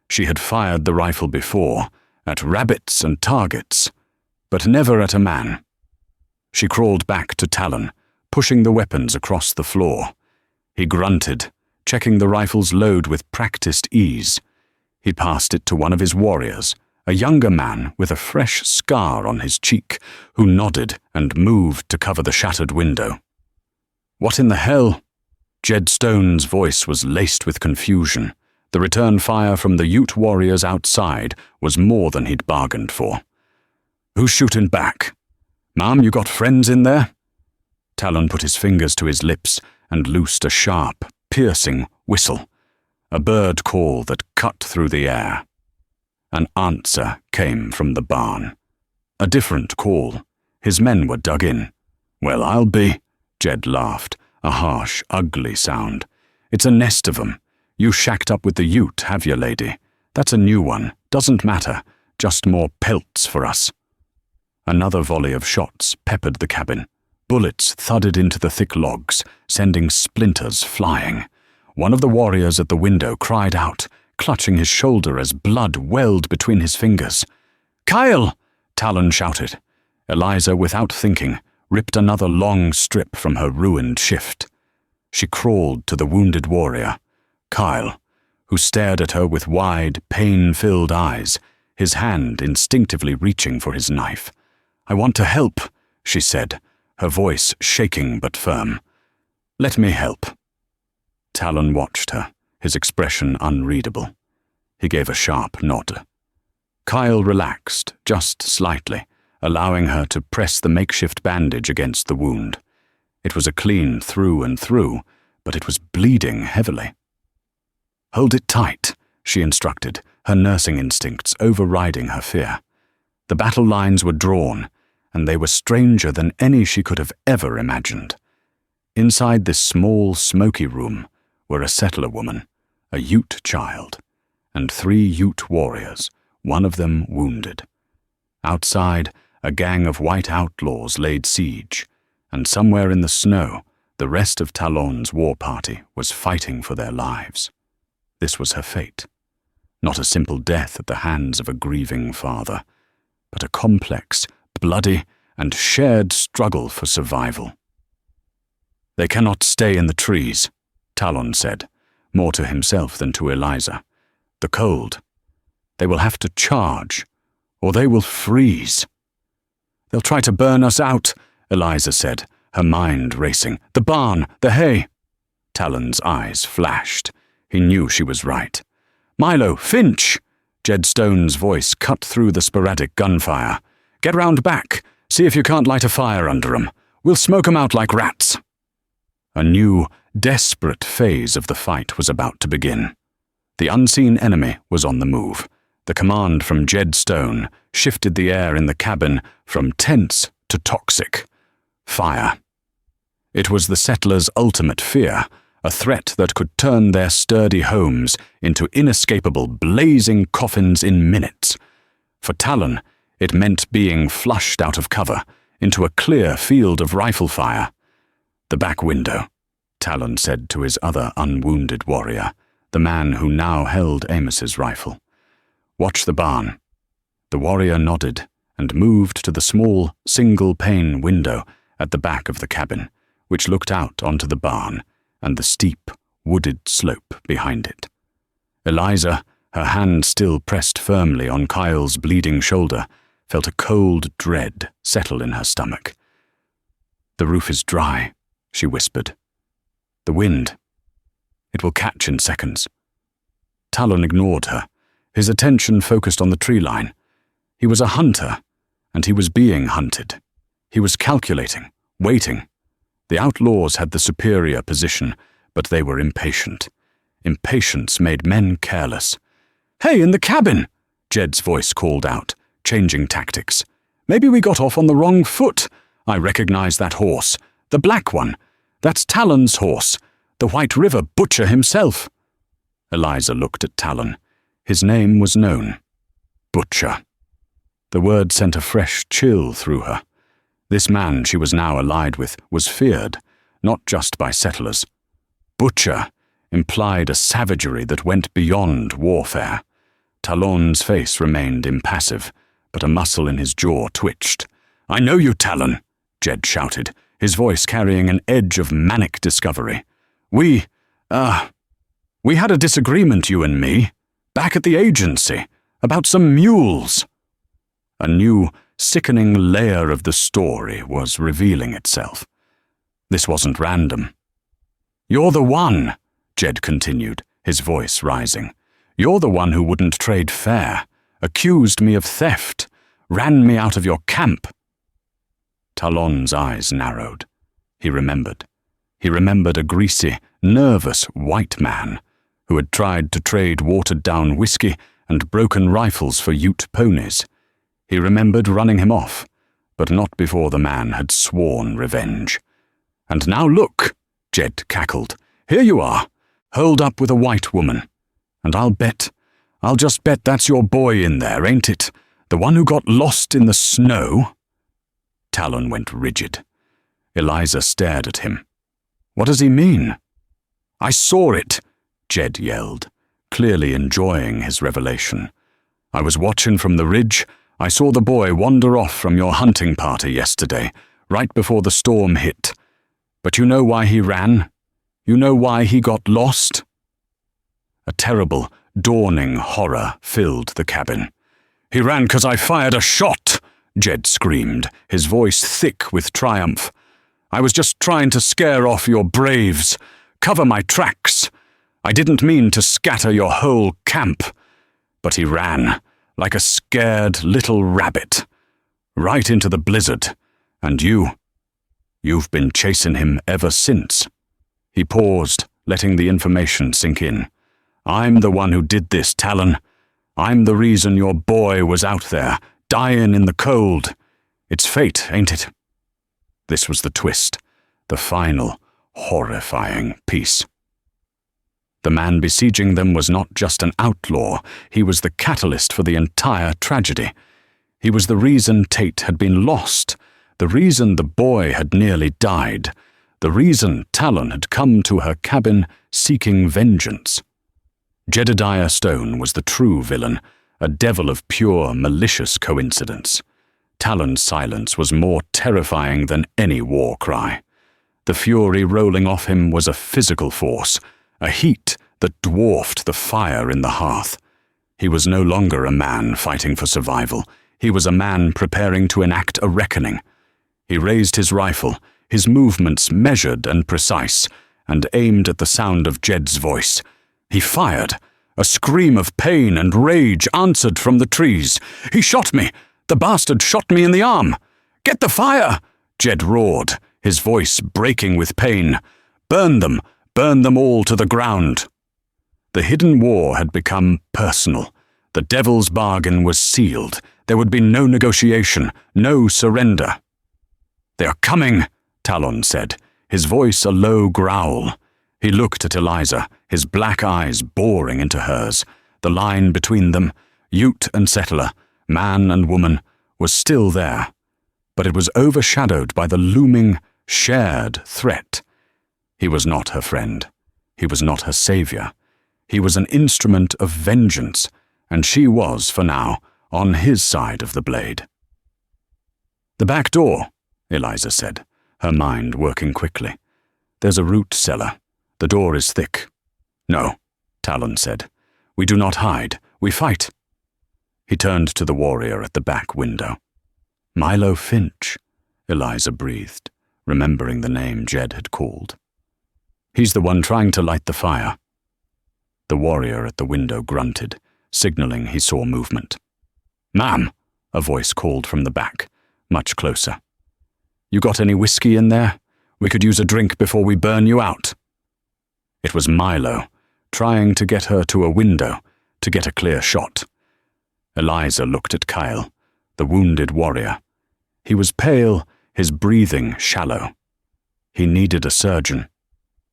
She had fired the rifle before, at rabbits and targets, but never at a man. She crawled back to Talon, pushing the weapons across the floor. He grunted, checking the rifle's load with practiced ease. He passed it to one of his warriors, a younger man with a fresh scar on his cheek, who nodded and moved to cover the shattered window. "What in the hell?" Jed Stone's voice was laced with confusion. The return fire from the Ute warriors outside was more than he'd bargained for. "Who's shooting back? Ma'am, you got friends in there?" Talon put his fingers to his lips and loosed a sharp, piercing whistle, a bird call that cut through the air. An answer came from the barn. A different call. His men were dug in. "Well, I'll be," Jed laughed, a harsh, ugly sound. "It's a nest of 'em. You shacked up with the Ute, have you, lady? That's a new one. Doesn't matter. Just more pelts for us." Another volley of shots peppered the cabin. Bullets thudded into the thick logs, sending splinters flying. One of the warriors at the window cried out, clutching his shoulder as blood welled between his fingers. "Kyle!" Talon shouted. Eliza, without thinking, ripped another long strip from her ruined shift. She crawled to the wounded warrior, Kyle, who stared at her with wide, pain-filled eyes, his hand instinctively reaching for his knife. "I want to help," she said, her voice shaking but firm. "Let me help." Talon watched her, his expression unreadable. He gave a sharp nod. Kyle relaxed, just slightly, allowing her to press the makeshift bandage against the wound. It was a clean through and through, but it was bleeding heavily. "Hold it tight," she instructed, her nursing instincts overriding her fear. The battle lines were drawn, and they were stranger than any she could have ever imagined. Inside this small, smoky room were a settler woman, a Ute child, and 3 Ute warriors, one of them wounded. Outside, a gang of white outlaws laid siege, and somewhere in the snow, the rest of Talon's war party was fighting for their lives. This was her fate. Not a simple death at the hands of a grieving father, but a complex, bloody, and shared struggle for survival. "They cannot stay in the trees," Talon said, more to himself than to Eliza. "The cold. They will have to charge, or they will freeze." "They'll try to burn us out," Eliza said, her mind racing. "The barn, the hay." Talon's eyes flashed. He knew she was right. "Milo, Finch!" Jed Stone's voice cut through the sporadic gunfire. "Get round back. See if you can't light a fire under 'em. We'll smoke 'em out like rats." A new, desperate phase of the fight was about to begin. The unseen enemy was on the move. The command from Jed Stone shifted the air in the cabin from tense to toxic. Fire. It was the settlers' ultimate fear, a threat that could turn their sturdy homes into inescapable blazing coffins in minutes. For Talon, it meant being flushed out of cover into a clear field of rifle fire. "The back window," Talon said to his other unwounded warrior, the man who now held Amos's rifle. "Watch the barn." The warrior nodded and moved to the small, single-pane window at the back of the cabin, which looked out onto the barn and the steep, wooded slope behind it. Eliza, her hand still pressed firmly on Kyle's bleeding shoulder, felt a cold dread settle in her stomach. "The roof is dry," she whispered. "The wind. It will catch in seconds." Talon ignored her, his attention focused on the tree line. He was a hunter, and he was being hunted. He was calculating, waiting. The outlaws had the superior position, but they were impatient. Impatience made men careless. "Hey, in the cabin!" Jed's voice called out, changing tactics. "Maybe we got off on the wrong foot. I recognize that horse. The black one. That's Talon's horse. The White River butcher himself." Eliza looked at Talon. His name was known. Butcher. The word sent a fresh chill through her. This man she was now allied with was feared, not just by settlers. Butcher implied a savagery that went beyond warfare. Talon's face remained impassive, but a muscle in his jaw twitched. "I know you, Talon," Jed shouted, his voice carrying an edge of manic discovery. We had a disagreement, you and me, back at the agency, about some mules." A new, sickening layer of the story was revealing itself. This wasn't random. "You're the one," Jed continued, his voice rising. "You're the one who wouldn't trade fair, accused me of theft, ran me out of your camp." Talon's eyes narrowed. He remembered. He remembered a greasy, nervous white man who had tried to trade watered-down whiskey and broken rifles for Ute ponies. He remembered running him off, but not before the man had sworn revenge. "And now look," Jed cackled. "Here you are, holed up with a white woman. And I'll just bet that's your boy in there, ain't it? The one who got lost in the snow?" Talon went rigid. Eliza stared at him. "What does he mean?" "I saw it," Jed yelled, clearly enjoying his revelation. "I was watching from the ridge. I saw the boy wander off from your hunting party yesterday, right before the storm hit. But you know why he ran? You know why he got lost?" A terrible, dawning horror filled the cabin. "He ran 'cause I fired a shot," Jed screamed, his voice thick with triumph. "I was just trying to scare off your braves, cover my tracks. I didn't mean to scatter your whole camp. But he ran, like a scared little rabbit, right into the blizzard, and you've been chasing him ever since." He paused, letting the information sink in. "I'm the one who did this, Talon. I'm the reason your boy was out there, dying in the cold. It's fate, ain't it?" This was the twist, the final, horrifying piece. The man besieging them was not just an outlaw, he was the catalyst for the entire tragedy. He was the reason Tate had been lost, the reason the boy had nearly died, the reason Talon had come to her cabin seeking vengeance. Jedediah Stone was the true villain, a devil of pure, malicious coincidence. Talon's silence was more terrifying than any war cry. The fury rolling off him was a physical force, a heat that dwarfed the fire in the hearth. He was no longer a man fighting for survival. He was a man preparing to enact a reckoning. He raised his rifle, his movements measured and precise, and aimed at the sound of Jed's voice. He fired. A scream of pain and rage answered from the trees. "He shot me! The bastard shot me in the arm! Get the fire!" Jed roared, his voice breaking with pain. Burn them all to the ground." The hidden war had become personal. The devil's bargain was sealed. There would be no negotiation, no surrender. "They are coming," Talon said, his voice a low growl. He looked at Eliza, his black eyes boring into hers. The line between them, Ute and settler, man and woman, was still there, but it was overshadowed by the looming, shared threat. He was not her friend. He was not her savior. He was an instrument of vengeance, and she was, for now, on his side of the blade. "The back door," Eliza said, her mind working quickly. "There's a root cellar. The door is thick." "No," Talon said. "We do not hide. We fight." He turned to the warrior at the back window. "Milo Finch," Eliza breathed, remembering the name Jed had called. "He's the one trying to light the fire." The warrior at the window grunted, signaling he saw movement. "Ma'am," a voice called from the back, much closer. "You got any whiskey in there? We could use a drink before we burn you out." It was Milo, trying to get her to a window, to get a clear shot. Eliza looked at Kyle, the wounded warrior. He was pale, his breathing shallow. He needed a surgeon,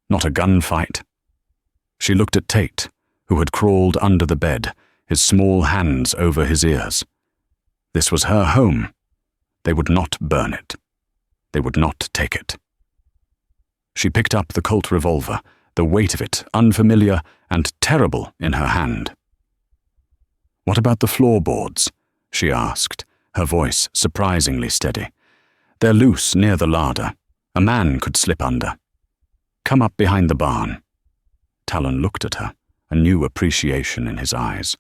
not a gunfight. She looked at Tate, who had crawled under the bed, his small hands over his ears. This was her home. They would not burn it. They would not take it. She picked up the Colt revolver, the weight of it unfamiliar and terrible in her hand. "What about the floorboards?" she asked, her voice surprisingly steady. "They're loose near the larder. A man could slip under. Come up behind the barn." Talon looked at her, a new appreciation in his eyes.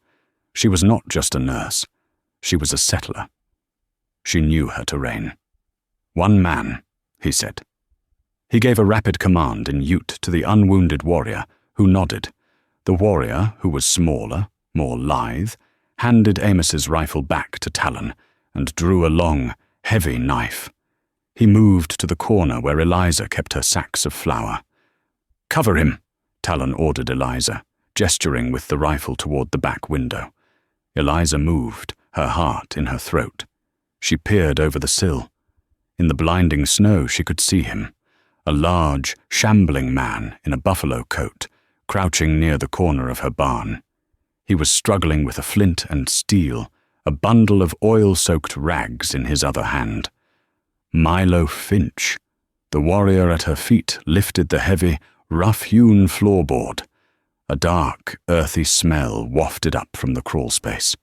She was not just a nurse. She was a settler. She knew her terrain. "One man," he said. He gave a rapid command in Ute to the unwounded warrior, who nodded. The warrior, who was smaller, more lithe, handed Amos's rifle back to Talon and drew a long, heavy knife. He moved to the corner where Eliza kept her sacks of flour. "Cover him," Talon ordered Eliza, gesturing with the rifle toward the back window. Eliza moved, her heart in her throat. She peered over the sill. In the blinding snow she could see him, a large, shambling man in a buffalo coat, crouching near the corner of her barn. He was struggling with a flint and steel, a bundle of oil-soaked rags in his other hand. Milo Finch. The warrior at her feet lifted the heavy, rough-hewn floorboard. A dark, earthy smell wafted up from the crawlspace.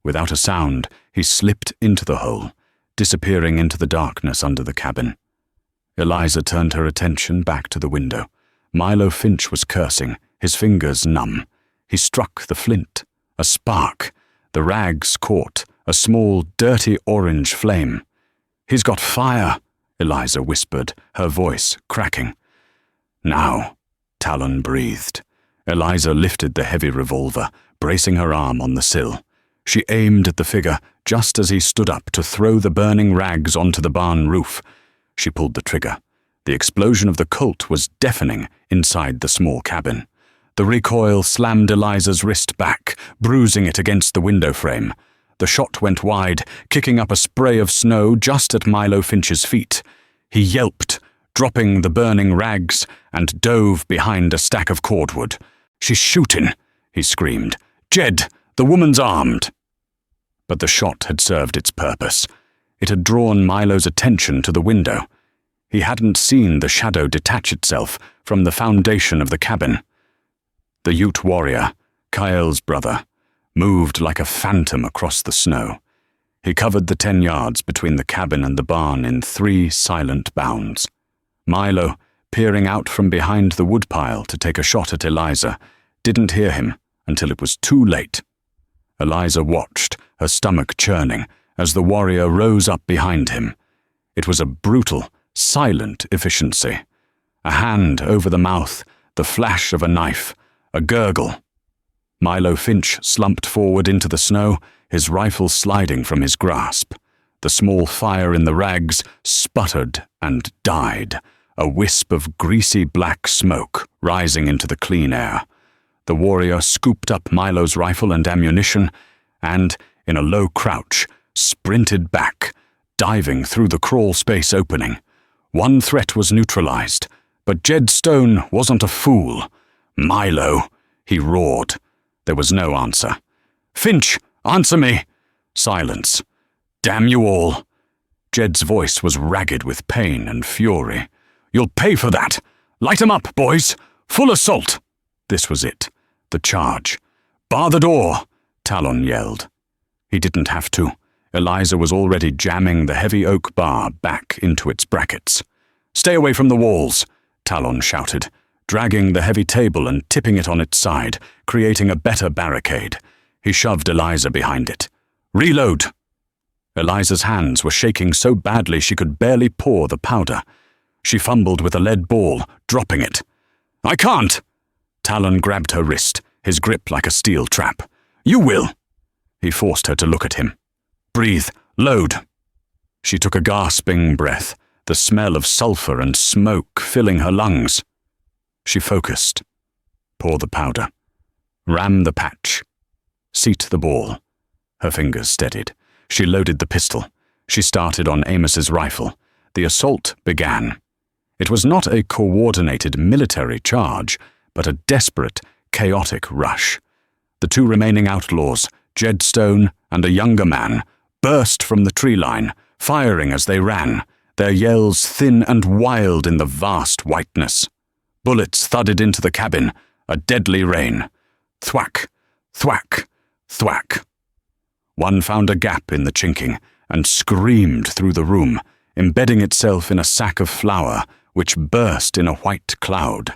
Without a sound, he slipped into the hole, disappearing into the darkness under the cabin. Eliza turned her attention back to the window. Milo Finch was cursing, his fingers numb. He struck the flint. A spark. The rags caught, a small, dirty orange flame. "He's got fire," Eliza whispered, her voice cracking. "Now," Talon breathed. Eliza lifted the heavy revolver, bracing her arm on the sill. She aimed at the figure just as he stood up to throw the burning rags onto the barn roof. She pulled the trigger. The explosion of the Colt was deafening inside the small cabin. The recoil slammed Eliza's wrist back, bruising it against the window frame. The shot went wide, kicking up a spray of snow just at Milo Finch's feet. He yelped, dropping the burning rags, and dove behind a stack of cordwood. "She's shooting," he screamed. "Jed, the woman's armed." But the shot had served its purpose. It had drawn Milo's attention to the window. He hadn't seen the shadow detach itself from the foundation of the cabin. The Ute warrior, Kyle's brother, moved like a phantom across the snow. He covered the 10 yards between the cabin and the barn in 3 silent bounds. Milo, peering out from behind the woodpile to take a shot at Eliza, didn't hear him until it was too late. Eliza watched, her stomach churning, as the warrior rose up behind him. It was a brutal, silent efficiency. A hand over the mouth, the flash of a knife, a gurgle. Milo Finch slumped forward into the snow, his rifle sliding from his grasp. The small fire in the rags sputtered and died, a wisp of greasy black smoke rising into the clean air. The warrior scooped up Milo's rifle and ammunition and, in a low crouch, sprinted back, diving through the crawl space opening. One threat was neutralized, But Jed Stone wasn't a fool. "Milo," he roared. There was no answer. "Finch, answer me!" Silence. "Damn you all!" Jed's voice was ragged with pain and fury. "You'll pay for that! Light 'em up, boys! Full assault!" This was it. The charge. "Bar the door!" Talon yelled. He didn't have to. Eliza was already jamming the heavy oak bar back into its brackets. "Stay away from the walls!" Talon shouted, dragging the heavy table and tipping it on its side, creating a better barricade. He shoved Eliza behind it. "Reload!" Eliza's hands were shaking so badly she could barely pour the powder. She fumbled with a lead ball, dropping it. "I can't!" Talon grabbed her wrist, his grip like a steel trap. "You will!" He forced her to look at him. "Breathe. Load." She took a gasping breath, the smell of sulfur and smoke filling her lungs. She focused. Pour the powder. Ram the patch. Seat the ball. Her fingers steadied. She loaded the pistol. She started on Amos's rifle. The assault began. It was not a coordinated military charge, but a desperate, chaotic rush. The two remaining outlaws, Jed Stone and a younger man, burst from the tree line, firing as they ran, their yells thin and wild in the vast whiteness. Bullets thudded into the cabin, a deadly rain. Thwack, thwack, thwack. One found a gap in the chinking and screamed through the room, embedding itself in a sack of flour, which burst in a white cloud.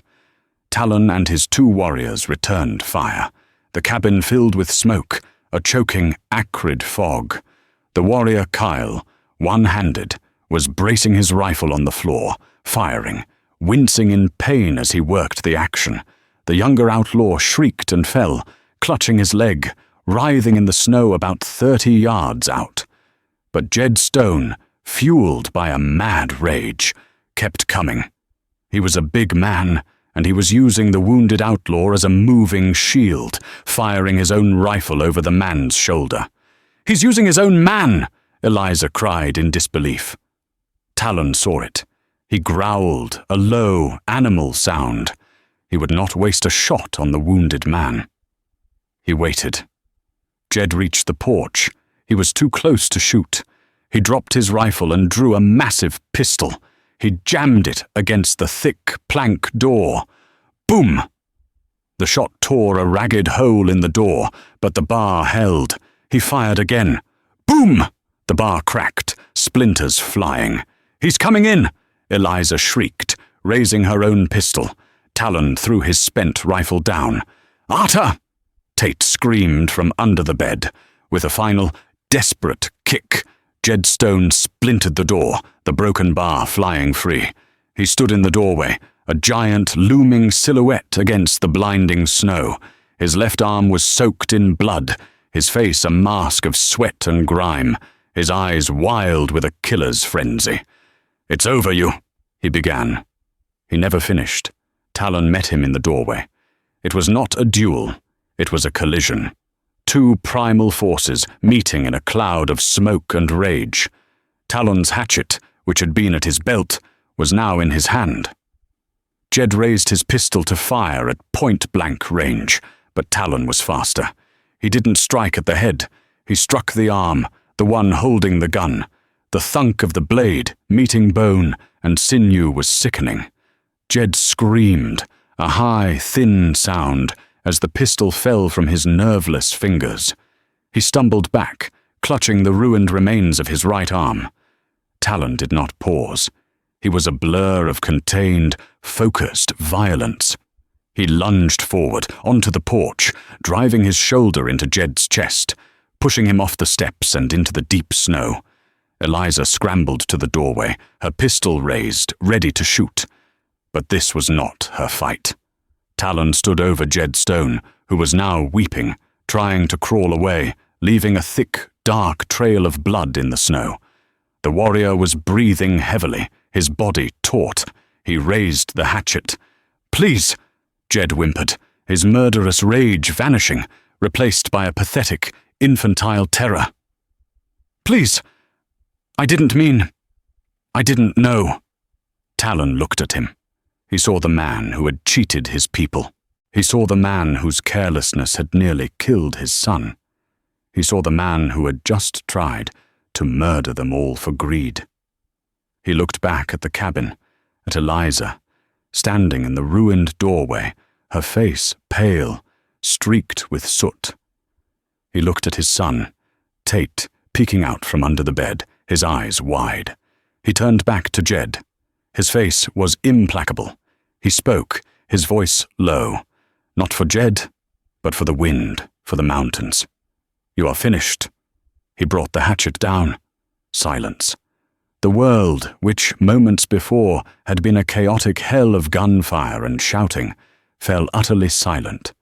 Talon and his two warriors returned fire. The cabin filled with smoke, a choking, acrid fog. The warrior Kyle, one-handed, was bracing his rifle on the floor, firing, wincing in pain as he worked the action. The younger outlaw shrieked and fell, clutching his leg, writhing in the snow about 30 yards out. But Jed Stone, fueled by a mad rage, kept coming. He was a big man, and he was using the wounded outlaw as a moving shield, firing his own rifle over the man's shoulder. "He's using his own man!" Eliza cried in disbelief. Talon saw it. He growled, a low, animal sound. He would not waste a shot on the wounded man. He waited. Jed reached the porch. He was too close to shoot. He dropped his rifle and drew a massive pistol. He jammed it against the thick plank door. Boom! The shot tore a ragged hole in the door, but the bar held. He fired again. Boom! The bar cracked, splinters flying. "He's coming in!" Eliza shrieked, raising her own pistol. Talon threw his spent rifle down. "Arta!" Tate screamed from under the bed. With a final, desperate kick, Jed Stone splintered the door, the broken bar flying free. He stood in the doorway, a giant looming silhouette against the blinding snow. His left arm was soaked in blood, his face a mask of sweat and grime, his eyes wild with a killer's frenzy. "It's over, you," he began. He never finished. Talon met him in the doorway. It was not a duel. It was a collision. Two primal forces meeting in a cloud of smoke and rage. Talon's hatchet, which had been at his belt, was now in his hand. Jed raised his pistol to fire at point-blank range, but Talon was faster. He didn't strike at the head. He struck the arm, the one holding the gun. The thunk of the blade, meeting bone and sinew, was sickening. Jed screamed, a high, thin sound, as the pistol fell from his nerveless fingers. He stumbled back, clutching the ruined remains of his right arm. Talon did not pause. He was a blur of contained, focused violence. He lunged forward, onto the porch, driving his shoulder into Jed's chest, pushing him off the steps and into the deep snow. Eliza scrambled to the doorway, her pistol raised, ready to shoot. But this was not her fight. Talon stood over Jed Stone, who was now weeping, trying to crawl away, leaving a thick, dark trail of blood in the snow. The warrior was breathing heavily, his body taut. He raised the hatchet. "Please," Jed whimpered, his murderous rage vanishing, replaced by a pathetic, infantile terror. "Please, I didn't know." Talon looked at him. He saw the man who had cheated his people. He saw the man whose carelessness had nearly killed his son. He saw the man who had just tried to murder them all for greed. He looked back at the cabin, at Eliza, standing in the ruined doorway, her face pale, streaked with soot. He looked at his son, Tate, peeking out from under the bed, his eyes wide. He turned back to Jed. His face was implacable. He spoke, his voice low, not for Jed, but for the wind, for the mountains. "You are finished." He brought the hatchet down. Silence. The world, which moments before had been a chaotic hell of gunfire and shouting, fell utterly silent.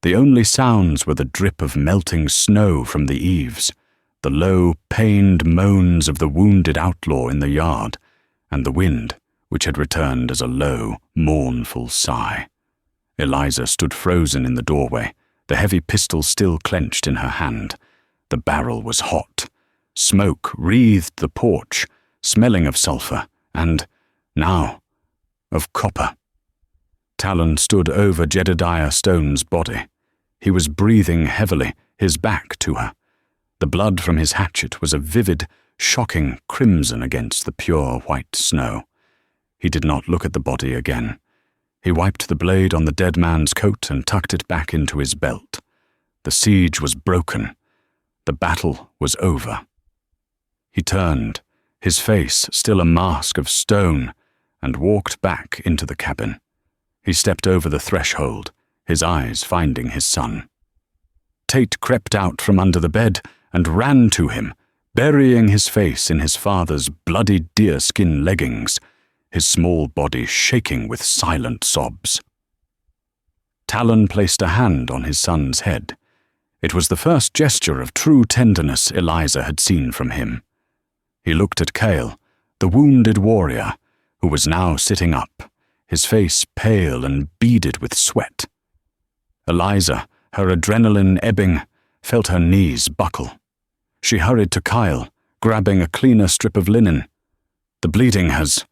The only sounds were the drip of melting snow from the eaves, the low, pained moans of the wounded outlaw in the yard, and the wind, which had returned as a low, mournful sigh. Eliza stood frozen in the doorway, the heavy pistol still clenched in her hand. The barrel was hot. Smoke wreathed the porch, smelling of sulphur, and, now, of copper. Talon stood over Jedediah Stone's body. He was breathing heavily, his back to her. The blood from his hatchet was a vivid, shocking crimson against the pure white snow. He did not look at the body again. He wiped the blade on the dead man's coat and tucked it back into his belt. The siege was broken. The battle was over. He turned, his face still a mask of stone, and walked back into the cabin. He stepped over the threshold, his eyes finding his son. Tate crept out from under the bed and ran to him, burying his face in his father's bloody deerskin leggings, his small body shaking with silent sobs. Talon placed a hand on his son's head. It was the first gesture of true tenderness Eliza had seen from him. He looked at Cale, the wounded warrior, who was now sitting up, his face pale and beaded with sweat. Eliza, her adrenaline ebbing, felt her knees buckle. She hurried to Kyle, grabbing a cleaner strip of linen. "The bleeding has...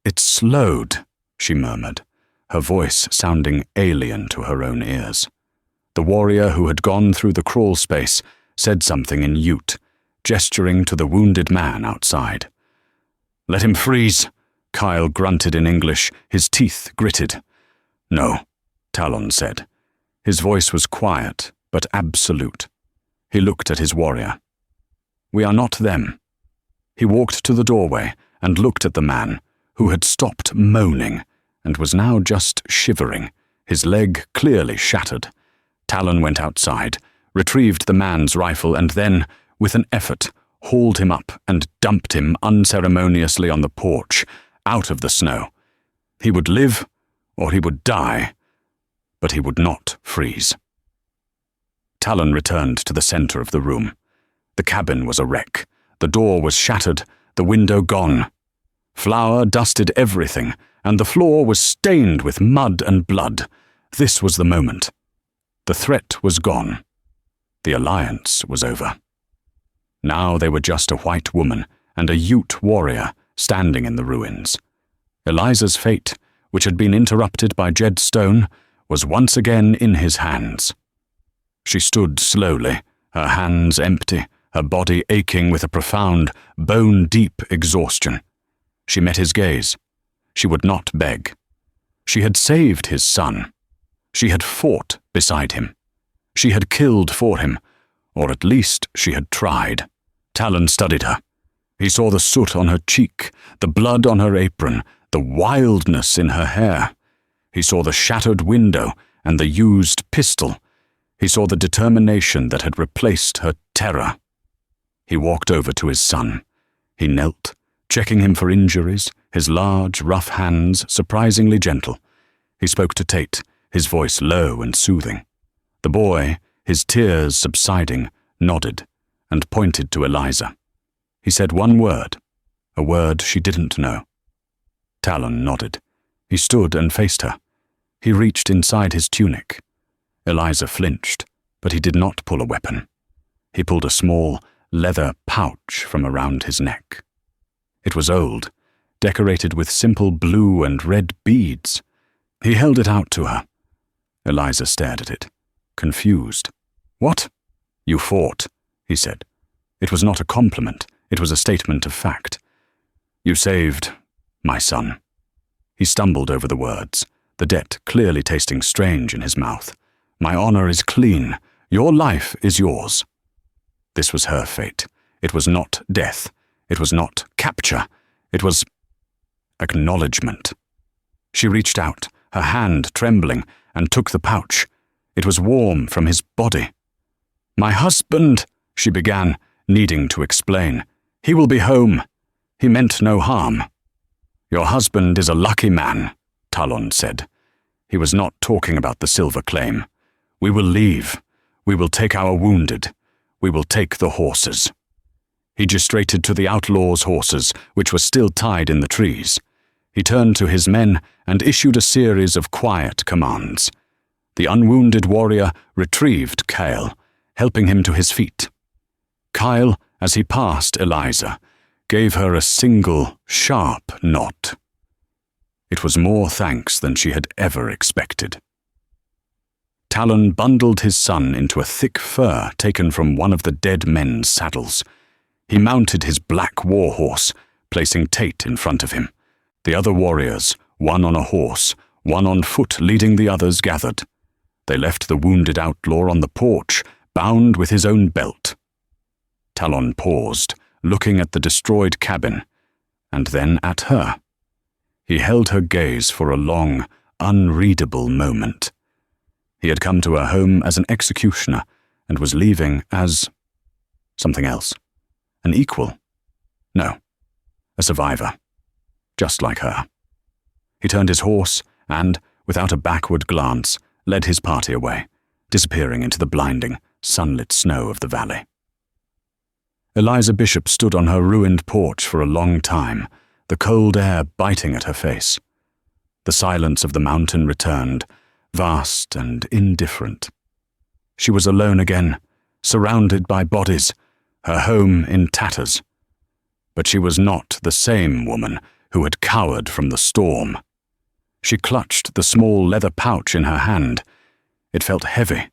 It's slowed," she murmured, her voice sounding alien to her own ears. The warrior who had gone through the crawl space said something in Ute, gesturing to the wounded man outside. "Let him freeze," Kyle grunted in English, his teeth gritted. "No," Talon said. His voice was quiet, but absolute. He looked at his warrior. "We are not them." He walked to the doorway and looked at the man, who had stopped moaning and was now just shivering, his leg clearly shattered. Talon went outside, retrieved the man's rifle, and then, with an effort, hauled him up and dumped him unceremoniously on the porch, out of the snow. He would live, or he would die, but he would not freeze. Talon returned to the center of the room. The cabin was a wreck. The door was shattered, the window gone. Flour dusted everything, and the floor was stained with mud and blood. This was the moment. The threat was gone. The alliance was over. Now they were just a white woman and a Ute warrior standing in the ruins. Eliza's fate, which had been interrupted by Jed Stone, was once again in his hands. She stood slowly, her hands empty, her body aching with a profound, bone-deep exhaustion. She met his gaze. She would not beg. She had saved his son. She had fought beside him. She had killed for him, or at least she had tried. Talon studied her. He saw the soot on her cheek, the blood on her apron, the wildness in her hair. He saw the shattered window and the used pistol. He saw the determination that had replaced her terror. He walked over to his son. He knelt, checking him for injuries, his large, rough hands surprisingly gentle. He spoke to Tate, his voice low and soothing. The boy, his tears subsiding, nodded and pointed to Eliza. He said one word, a word she didn't know. Talon nodded. He stood and faced her. He reached inside his tunic. Eliza flinched, but he did not pull a weapon. He pulled a small, leather pouch from around his neck. It was old, decorated with simple blue and red beads. He held it out to her. Eliza stared at it, confused. "What?" "You fought," he said. It was not a compliment, it was a statement of fact. "You saved my son." He stumbled over the words, the debt clearly tasting strange in his mouth. "My honor is clean. Your life is yours." This was her fate. It was not death. It was not capture. It was acknowledgement. She reached out, her hand trembling, and took the pouch. It was warm from his body. "My husband," she began, needing to explain. "He will be home. He meant no harm." "Your husband is a lucky man," Talon said. He was not talking about the silver claim. "We will leave. We will take our wounded. We will take the horses." He gestured to the outlaws' horses, which were still tied in the trees. He turned to his men and issued a series of quiet commands. The unwounded warrior retrieved Kyle, helping him to his feet. Kyle, as he passed Eliza, gave her a single, sharp nod. It was more thanks than she had ever expected. Talon bundled his son into a thick fur taken from one of the dead men's saddles. He mounted his black war horse, placing Tate in front of him. The other warriors, one on a horse, one on foot leading the others, gathered. They left the wounded outlaw on the porch, bound with his own belt. Talon paused, looking at the destroyed cabin, and then at her. He held her gaze for a long, unreadable moment. He had come to her home as an executioner and was leaving as something else. An equal. No, a survivor. Just like her. He turned his horse and, without a backward glance, led his party away, disappearing into the blinding, sunlit snow of the valley. Eliza Bishop stood on her ruined porch for a long time, the cold air biting at her face. The silence of the mountain returned, vast and indifferent. She was alone again, surrounded by bodies, her home in tatters. But she was not the same woman who had cowered from the storm. She clutched the small leather pouch in her hand. It felt heavy,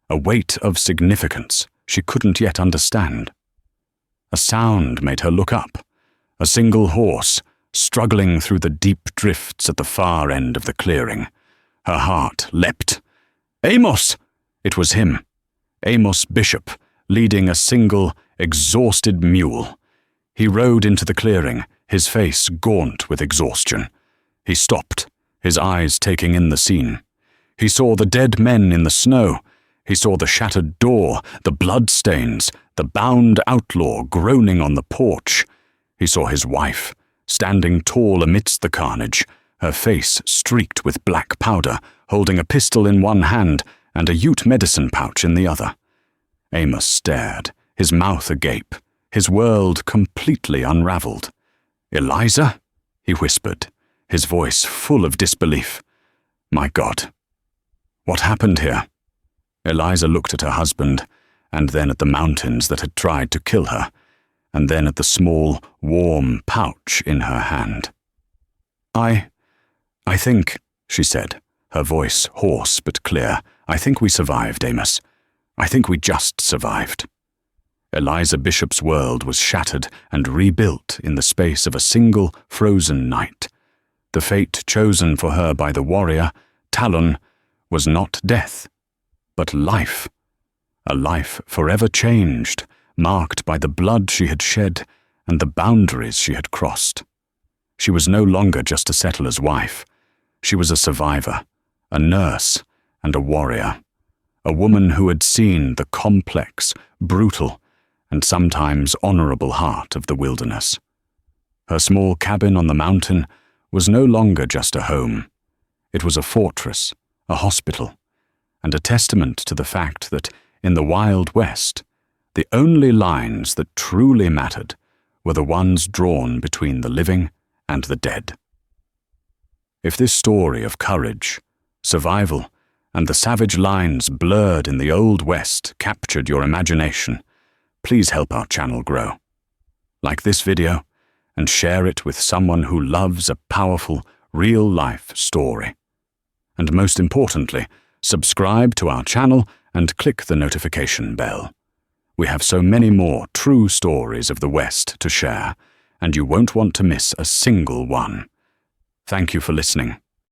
a weight of significance she couldn't yet understand. A sound made her look up, a single horse struggling through the deep drifts at the far end of the clearing. Her heart leapt. "Amos!" It was him, Amos Bishop, leading a single, exhausted mule. He rode into the clearing, his face gaunt with exhaustion. He stopped, his eyes taking in the scene. He saw the dead men in the snow. He saw the shattered door, the bloodstains, the bound outlaw groaning on the porch. He saw his wife, standing tall amidst the carnage, her face streaked with black powder, holding a pistol in one hand and a Ute medicine pouch in the other. Amos stared, his mouth agape, his world completely unraveled. "Eliza?" he whispered, his voice full of disbelief. "My God, what happened here?" Eliza looked at her husband, and then at the mountains that had tried to kill her, and then at the small, warm pouch in her hand. I think, she said, her voice hoarse but clear, "I think we survived, Amos. I think we just survived." Eliza Bishop's world was shattered and rebuilt in the space of a single frozen night. The fate chosen for her by the warrior, Talon, was not death, but life. A life forever changed, marked by the blood she had shed and the boundaries she had crossed. She was no longer just a settler's wife. She was a survivor, a nurse, and a warrior. A woman who had seen the complex, brutal, and sometimes honorable heart of the wilderness. Her small cabin on the mountain was no longer just a home. It was a fortress, a hospital, and a testament to the fact that, in the Wild West, the only lines that truly mattered were the ones drawn between the living and the dead. If this story of courage, survival, and the savage lines blurred in the Old West captured your imagination, please help our channel grow. Like this video, and share it with someone who loves a powerful, real-life story. And most importantly, subscribe to our channel and click the notification bell. We have so many more true stories of the West to share, and you won't want to miss a single one. Thank you for listening.